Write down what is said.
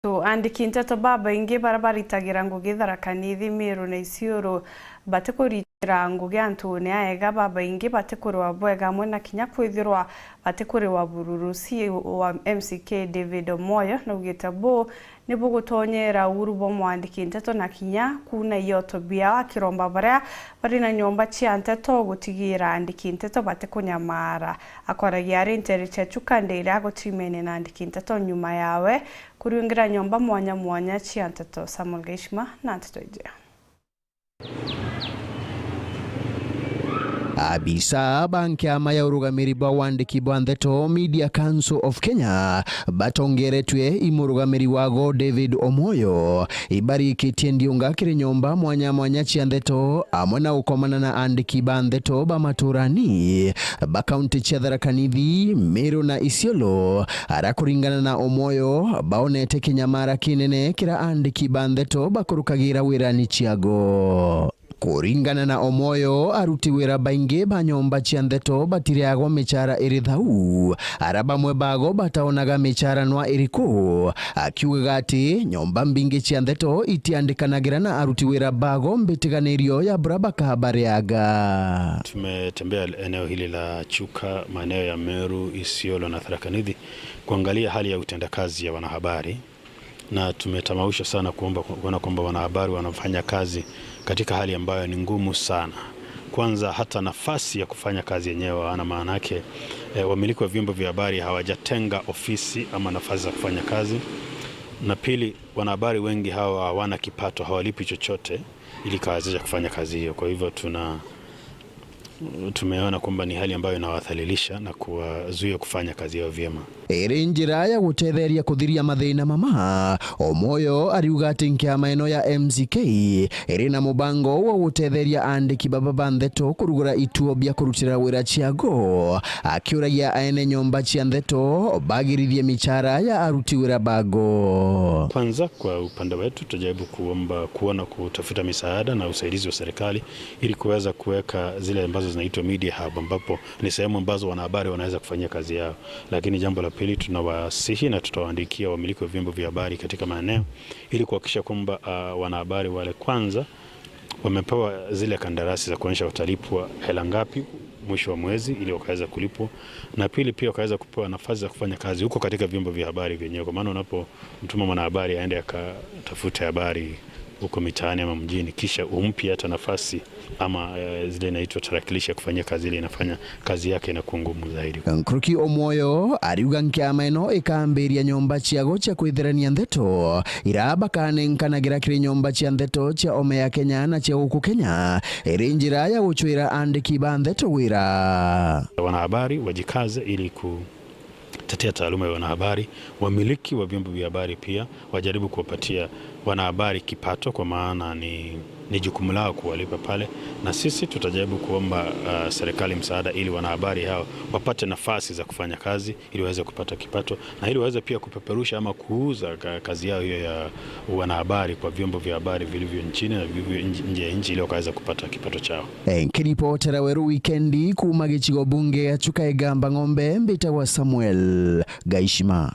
So andiki nteto baba ingi barabaritagira ngugi Tharaka-Nithi Meru na Isiolo bate kuritira ngugi Antone aega baba ingi bate kuriwa bwega hamwe na kinya kwithirwa bate kuriwa bururu wa MCK David Omoyo na ugite bo ni bugutonyera uru bo mwandiki nteto na kinya kuna yoto bia wa kiromba baria bari na nyomba cia nteto gutigira andiki nteto bate kunyamara akoragia ari interiche chukandire agotimene na andiki nteto nyuma yawe kuriungira nyomba mwanya mwanya cia nteto. Samuel Geishma na nteto ije. Abisa bankiama ya urugamiri bwa wandiki bwa nteto Media Council of Kenya batongeretwe imurugamiri wago David Omoyo ibarikitie ndiunga kiri nyomba mwanya mwanya cia nteto amwe na ukomana na andiki ba nteto ba maturani ba kaunti cia Tharaka-Nithi Meru na Isiolo arakuringana na Omoyo baonete kinyamara kinene kira andiki ba nteto bakurukagira wirani ciago. Kuringana na Omoyo aruti wira baingi ba nyomba cia nteto batiriago michara iri thau araba mwe bago bataonaga michara nwa iriku akiuga ati nyomba mbingi cia nteto itiandikanagira na aruti wira bago mbitiganirio ya Brabaka Habariaga. Tumetembea eneo hili la Chuka, maeneo ya Meru, Isiolo na Tharaka-Nithi kuangalia hali ya utendakazi ya wanahabari, na tumetamausha sana kuona kwamba wanahabari wanafanya kazi katika hali ambayo ni ngumu sana. Kwanza hata nafasi ya kufanya kazi yenyewe hawana, maana yake wamiliki wa vyombo vya habari hawajatenga ofisi ama nafasi za kufanya kazi. Na pili, wanahabari wengi hawa hawana kipato, hawalipi chochote ili kawezesha kufanya kazi hiyo. Kwa hivyo tumeona kwamba ni hali ambayo inawathalilisha na kuwazuia kufanya kazi yao vyema. Iri njira ya gutetheria kuthiria mathina mama Omoyo ariuga ati nkiama ino ya MCK iri na mubango wa gutetheria andiki baba ba nteto kurugura ituo bia kurutira wira ciago akiuragia aene nyomba cia nteto bagirithie michara ya aruti wira bago. Kwanza kwa upande wetu tutajaribu kuona kutafuta misaada na usaidizi wa serikali ili kuweza kuweka zile ambazo zinaitwa media hub, ambapo ni sehemu ambazo wanahabari wanaweza kufanyia kazi yao. Lakini jambo la pili, tunawasihi na tutawaandikia wamiliki wa vyombo vya habari katika maeneo ili kuhakikisha kwamba wanahabari wale kwanza wamepewa zile kandarasi za kuonyesha watalipwa hela ngapi mwisho wa mwezi ili wakaweza kulipwa, na pili pia wakaweza kupewa nafasi za kufanya kazi huko katika vyombo vya habari vyenyewe, kwa maana unapomtuma mwanahabari aende akatafute habari huko mitaani ama mjini, kisha umpi hata nafasi ama zile inaitwa tarakilishi ya kufanyia kazi ile, inafanya kazi yake inakuwa ngumu zaidi. Nkruki Omoyo ariuga nkiama ino ikambiria nyomba ciago cia kwitherania nteto iraba kanenkanagira kiri nyomba cia nteto cia Omea Kenya na cia guku Kenya iri njira ya guchwira andiki ba nteto wira. Wanahabari wajikaze ili kutetea taaluma ya wanahabari. Wamiliki wa vyombo vya habari pia wajaribu kuwapatia wanahabari kipato, kwa maana ni jukumu lao kuwalipa pale, na sisi tutajaribu kuomba serikali msaada ili wanahabari hao wapate nafasi za kufanya kazi ili waweze kupata kipato, na ili waweze pia kupeperusha ama kuuza kazi yao hiyo ya wanahabari kwa vyombo vya habari vilivyo nchini na vilivyo nje ya nchi ili wakaweza kupata kipato chao. Kiripotera weru wikendi kuma gicigo bunge ya Chuka Egamba Ng'ombe mbita wa Samuel Geishma.